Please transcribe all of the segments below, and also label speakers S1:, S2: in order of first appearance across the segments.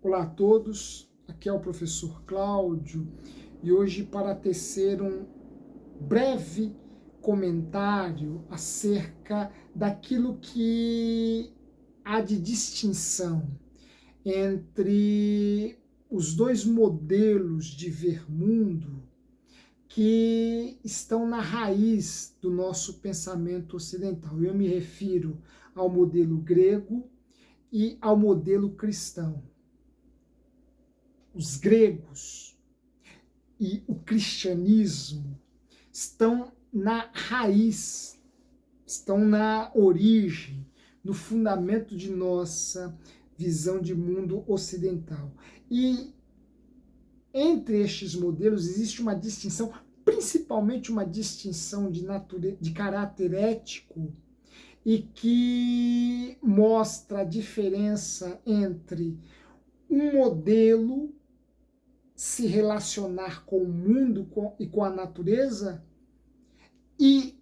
S1: Olá a todos, aqui é o professor Cláudio e hoje para tecer um breve comentário acerca daquilo que há de distinção entre os dois modelos de ver mundo que estão na raiz do nosso pensamento ocidental. Eu me refiro ao modelo grego e ao modelo cristão. Os gregos e o cristianismo estão na raiz, estão na origem, no fundamento de nossa visão de mundo ocidental. E entre estes modelos existe uma distinção, principalmente uma distinção de caráter ético, e que mostra a diferença entre um modelo se relacionar com o mundo e com a natureza e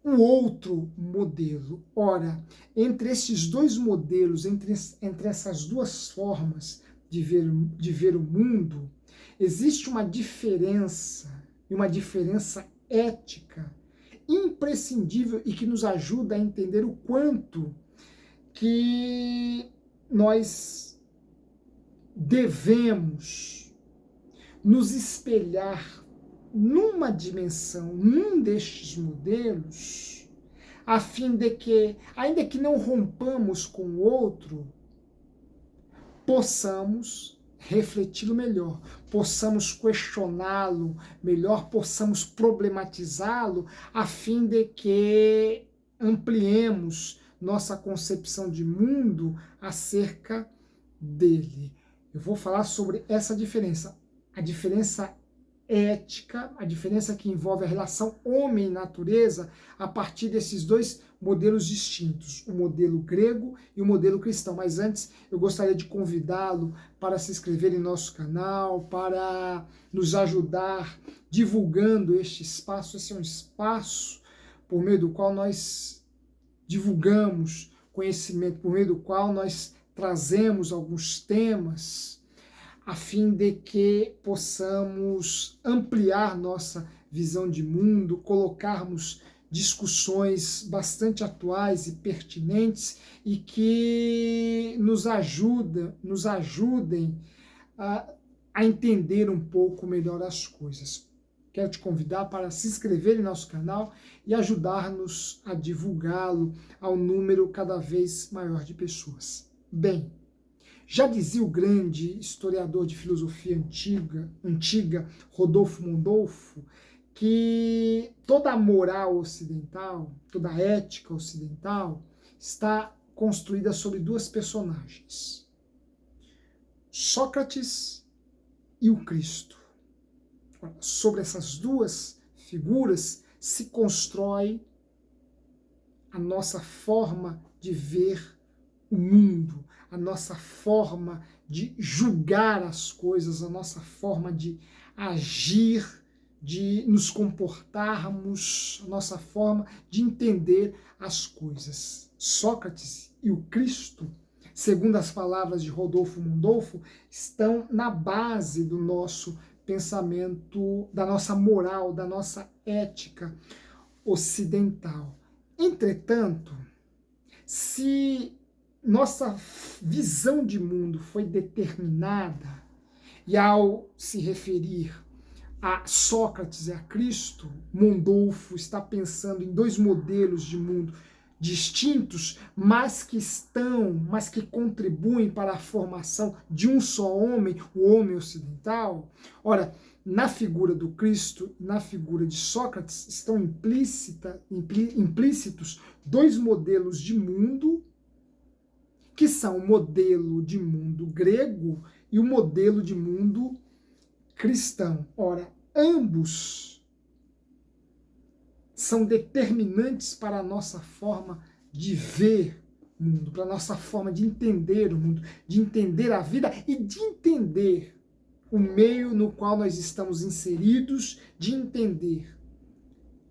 S1: o outro modelo. Ora, entre esses dois modelos, entre essas duas formas de ver o mundo, existe uma diferença, e uma diferença ética imprescindível e que nos ajuda a entender o quanto que nós devemos nos espelhar numa dimensão, num destes modelos, a fim de que, ainda que não rompamos com o outro, possamos refleti-lo melhor, possamos questioná-lo melhor, possamos problematizá-lo, a fim de que ampliemos nossa concepção de mundo acerca dele. Eu vou falar sobre essa diferença, a diferença ética, a diferença que envolve a relação homem e natureza a partir desses dois modelos distintos, o modelo grego e o modelo cristão. Mas antes, eu gostaria de convidá-lo para se inscrever em nosso canal, para nos ajudar divulgando este espaço. Esse é um espaço por meio do qual nós divulgamos conhecimento, por meio do qual nós trazemos alguns temas a fim de que possamos ampliar nossa visão de mundo, colocarmos discussões bastante atuais e pertinentes e que nos ajudem a entender um pouco melhor as coisas. Quero te convidar para se inscrever em nosso canal e ajudar-nos a divulgá-lo ao número cada vez maior de pessoas. Bem, já dizia o grande historiador de filosofia antiga, Rodolfo Mondolfo, que toda a moral ocidental, toda a ética ocidental está construída sobre duas personagens, Sócrates e o Cristo. Sobre essas duas figuras se constrói a nossa forma de ver o mundo, a nossa forma de julgar as coisas, a nossa forma de agir, de nos comportarmos, a nossa forma de entender as coisas. Sócrates e o Cristo, segundo as palavras de Rodolfo Mondolfo, estão na base do nosso pensamento, da nossa moral, da nossa ética ocidental. Entretanto, se nossa visão de mundo foi determinada, e ao se referir a Sócrates e a Cristo, Mondolfo está pensando em dois modelos de mundo distintos, mas que contribuem para a formação de um só homem, o homem ocidental. Ora, na figura do Cristo, na figura de Sócrates, estão implícitos dois modelos de mundo, que são o modelo de mundo grego e o modelo de mundo cristão. Ora, ambos são determinantes para a nossa forma de ver o mundo, para a nossa forma de entender o mundo, de entender a vida e de entender o meio no qual nós estamos inseridos, de entender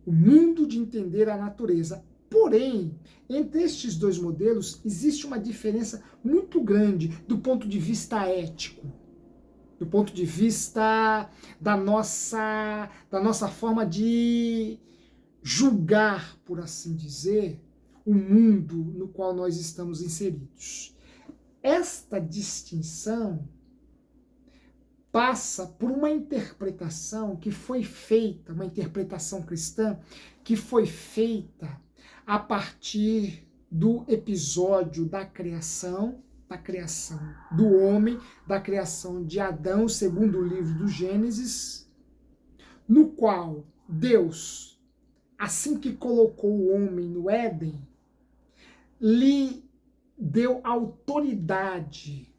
S1: o mundo, de entender a natureza. Porém, entre estes dois modelos existe uma diferença muito grande do ponto de vista ético, do ponto de vista da nossa forma de julgar, por assim dizer, o mundo no qual nós estamos inseridos. Esta distinção passa por uma interpretação que foi feita, uma interpretação cristã, que foi feita a partir do episódio da criação do homem, da criação de Adão, segundo o livro do Gênesis, no qual Deus, assim que colocou o homem no Éden, lhe deu autoridade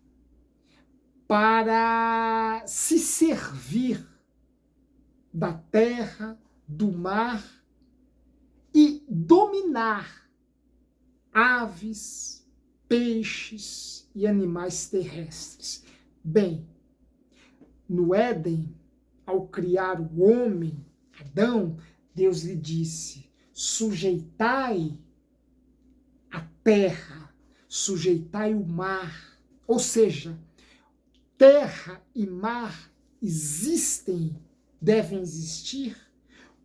S1: para se servir da terra, do mar e dominar aves, peixes e animais terrestres. Bem, no Éden, ao criar o homem, Adão, Deus lhe disse: sujeitai a terra, sujeitai o mar. Ou seja, terra e mar existem, devem existir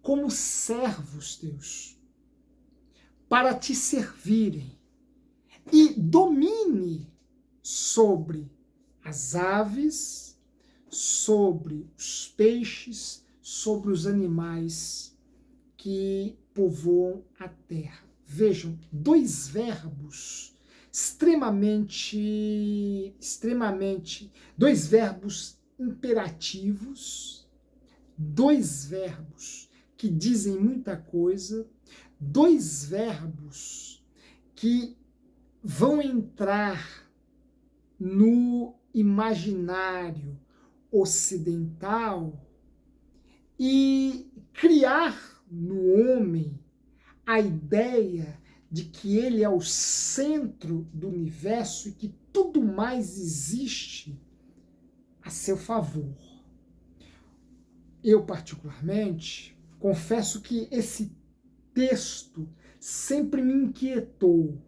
S1: como servos teus, para te servirem, e domine sobre as aves, sobre os peixes, sobre os animais que povoam a terra. Vejam, dois verbos dois verbos imperativos, dois verbos que dizem muita coisa, dois verbos que vão entrar no imaginário ocidental e criar no homem a ideia de que ele é o centro do universo e que tudo mais existe a seu favor. Eu, particularmente, confesso que esse texto sempre me inquietou.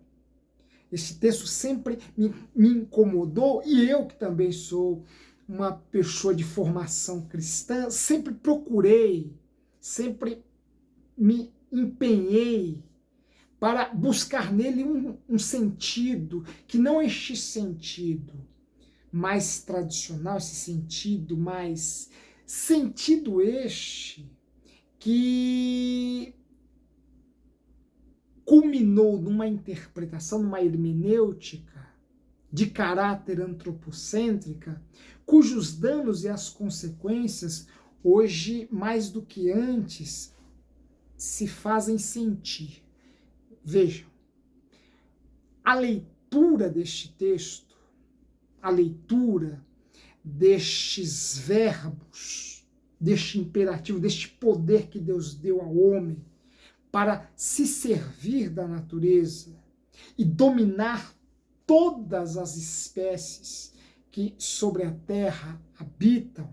S1: Esse texto sempre me incomodou, e eu, que também sou uma pessoa de formação cristã, sempre procurei, sempre me empenhei para buscar nele um sentido, que não este sentido mais tradicional, esse sentido mais... Sentido este que culminou numa interpretação, numa hermenêutica de caráter antropocêntrica, cujos danos e as consequências, hoje mais do que antes, se fazem sentir. Vejam, a leitura deste texto, a leitura destes verbos, deste imperativo, deste poder que Deus deu ao homem para se servir da natureza e dominar todas as espécies que sobre a terra habitam,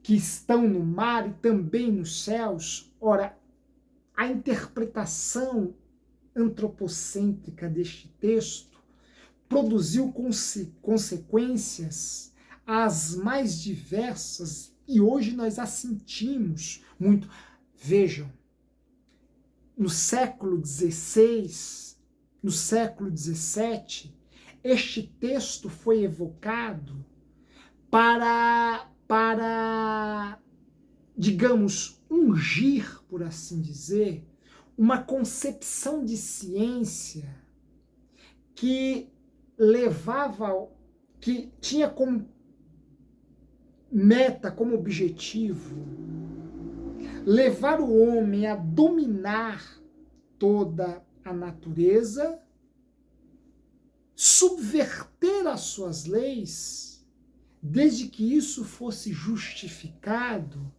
S1: que estão no mar e também nos céus. Ora, a interpretação antropocêntrica deste texto produziu consequências as mais diversas, e hoje nós as sentimos muito. Vejam, no século XVI, no século XVII, este texto foi evocado para digamos, ungir, por assim dizer, uma concepção de ciência que que tinha como meta, como objetivo, levar o homem a dominar toda a natureza, subverter as suas leis, desde que isso fosse justificado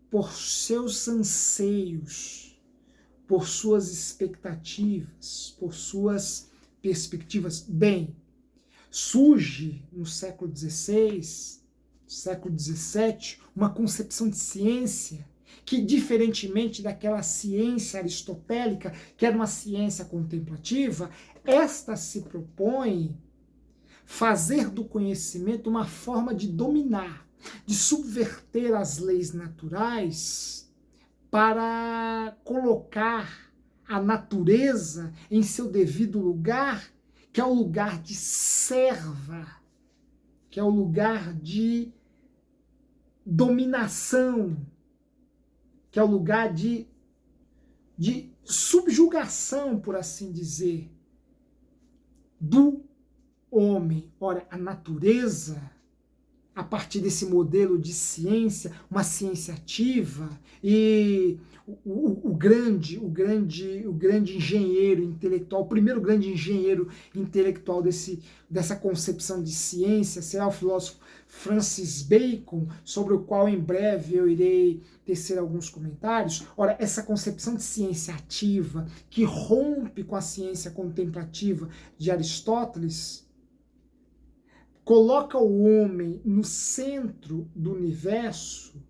S1: por seus anseios, por suas expectativas, por suas perspectivas. Bem, surge no século XVI, século XVII, uma concepção de ciência que, diferentemente daquela ciência aristotélica, que era uma ciência contemplativa, esta se propõe fazer do conhecimento uma forma de dominar, de subverter as leis naturais para colocar a natureza em seu devido lugar, que é o lugar de serva, que é o lugar de dominação, que é o lugar de subjugação, por assim dizer, do homem. Ora, a natureza, a partir desse modelo de ciência, uma ciência ativa, e o grande engenheiro intelectual, o primeiro grande engenheiro intelectual dessa concepção de ciência será o filósofo Francis Bacon, sobre o qual em breve eu irei tecer alguns comentários. Ora, essa concepção de ciência ativa, que rompe com a ciência contemplativa de Aristóteles, coloca o homem no centro do universo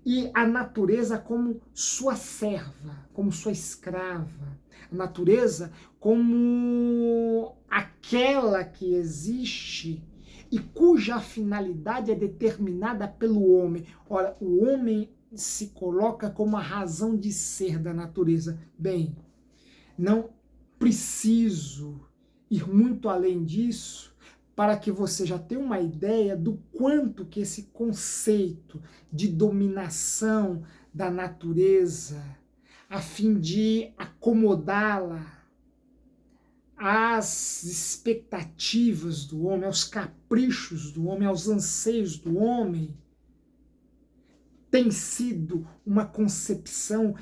S1: e a natureza como sua serva, como sua escrava. A natureza como aquela que existe e cuja finalidade é determinada pelo homem. Ora, o homem se coloca como a razão de ser da natureza. Bem, não preciso ir muito além disso para que você já tenha uma ideia do quanto que esse conceito de dominação da natureza, a fim de acomodá-la às expectativas do homem, aos caprichos do homem, aos anseios do homem, tem sido uma concepção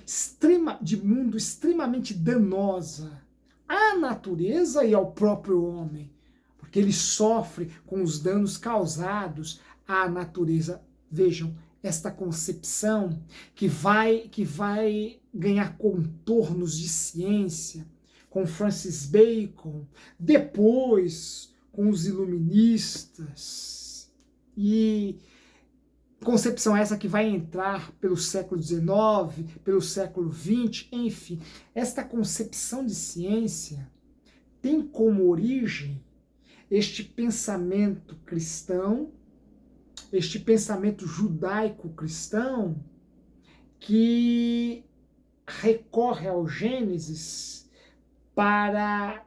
S1: de mundo extremamente danosa à natureza e ao próprio homem, porque ele sofre com os danos causados à natureza. Vejam, esta concepção que vai ganhar contornos de ciência com Francis Bacon, depois com os iluministas, e concepção essa que vai entrar pelo século XIX, pelo século XX, enfim. Esta concepção de ciência tem como origem este pensamento cristão, este pensamento judaico-cristão, que recorre ao Gênesis para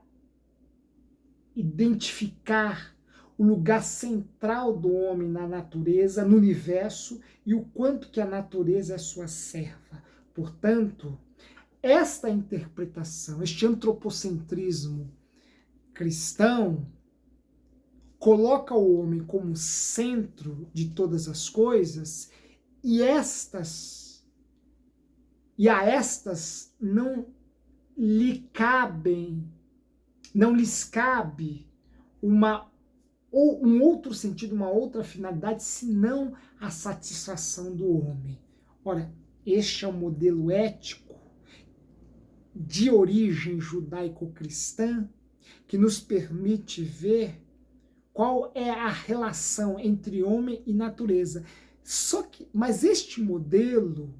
S1: identificar o lugar central do homem na natureza, no universo, e o quanto que a natureza é sua serva. Portanto, esta interpretação, este antropocentrismo cristão, coloca o homem como centro de todas as coisas, e a estas não lhes cabe um outro sentido, uma outra finalidade, senão a satisfação do homem. Ora, este é o modelo ético de origem judaico-cristã que nos permite ver qual é a relação entre homem e natureza. Mas este modelo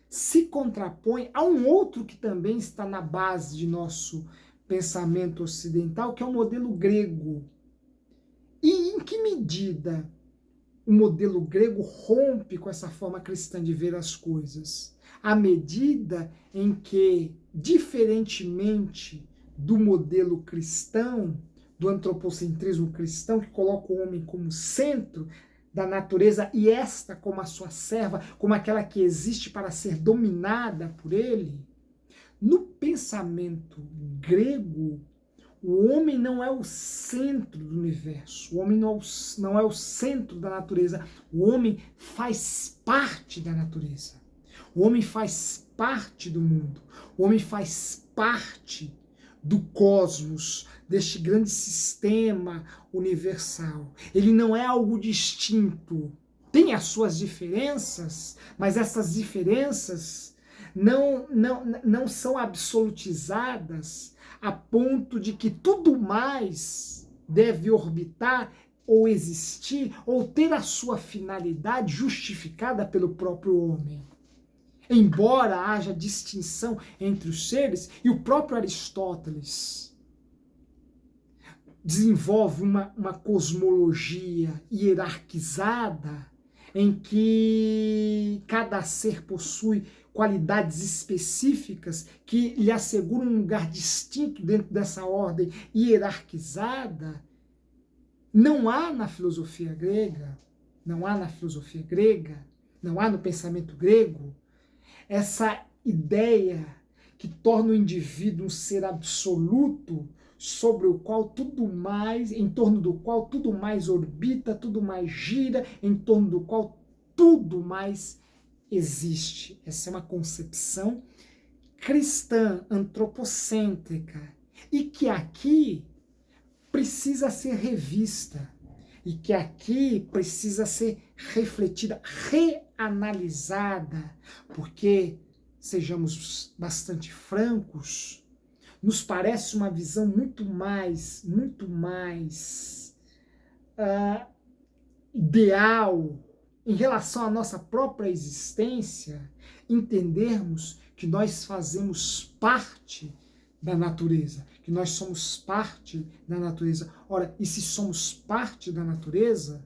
S1: se contrapõe a um outro que também está na base de nosso pensamento ocidental, que é o modelo grego. E em que medida o modelo grego rompe com essa forma cristã de ver as coisas? À medida em que, diferentemente do modelo cristão, do antropocentrismo cristão, que coloca o homem como centro da natureza e esta como a sua serva, como aquela que existe para ser dominada por ele, no pensamento grego, o homem não é o centro do universo, o homem não é o centro da natureza, o homem faz parte da natureza, o homem faz parte do mundo, o homem faz parte do cosmos, deste grande sistema universal. Ele não é algo distinto. Tem as suas diferenças, mas essas diferenças não são absolutizadas a ponto de que tudo mais deve orbitar ou existir ou ter a sua finalidade justificada pelo próprio homem. embora haja distinção entre os seres, e o próprio Aristóteles desenvolve uma cosmologia hierarquizada em que cada ser possui qualidades específicas que lhe asseguram um lugar distinto dentro dessa ordem hierarquizada. Não há na filosofia grega, não há no pensamento grego, essa ideia que torna o indivíduo um ser absoluto sobre o qual tudo mais, em torno do qual tudo mais orbita, tudo mais gira, em torno do qual tudo mais existe. Essa é uma concepção cristã, antropocêntrica, e que aqui precisa ser revista, e que aqui precisa ser refletida, reanalisada, porque, sejamos bastante francos, nos parece uma visão muito mais ideal em relação à nossa própria existência, entendermos que nós fazemos parte da natureza, que nós somos parte da natureza. Ora, e se somos parte da natureza,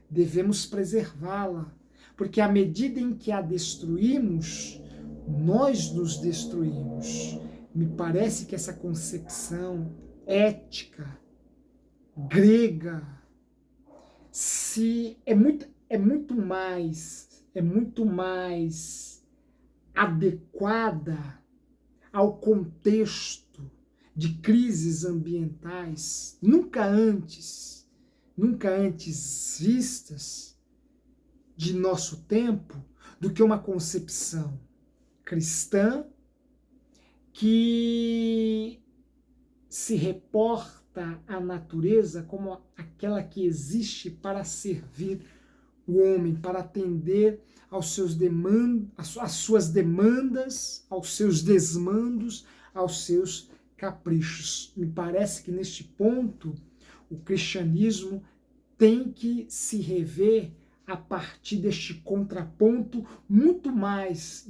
S1: devemos preservá-la, porque à medida em que a destruímos, nós nos destruímos. Me parece que essa concepção ética grega é muito mais adequada ao contexto de crises ambientais nunca antes vistas de nosso tempo, do que uma concepção cristã que se reporta à natureza como aquela que existe para servir o homem, para atender às suas demandas, aos seus desmandos, aos seus caprichos. Me parece que neste ponto o cristianismo tem que se rever a partir deste contraponto muito mais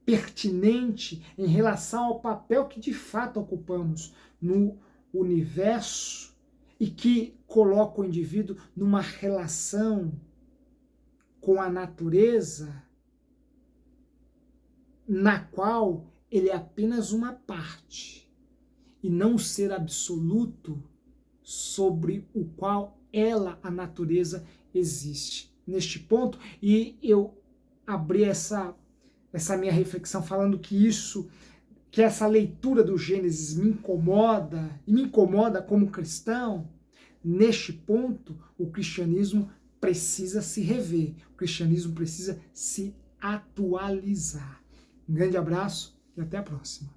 S1: pertinente em relação ao papel que de fato ocupamos no universo e que coloca o indivíduo numa relação com a natureza na qual ele é apenas uma parte e não o ser absoluto sobre o qual ela, a natureza, existe. Neste ponto, e eu abri essa minha reflexão falando que essa leitura do Gênesis me incomoda, e me incomoda como cristão. Neste ponto, o cristianismo precisa se rever, o cristianismo precisa se atualizar. Um grande abraço e até a próxima.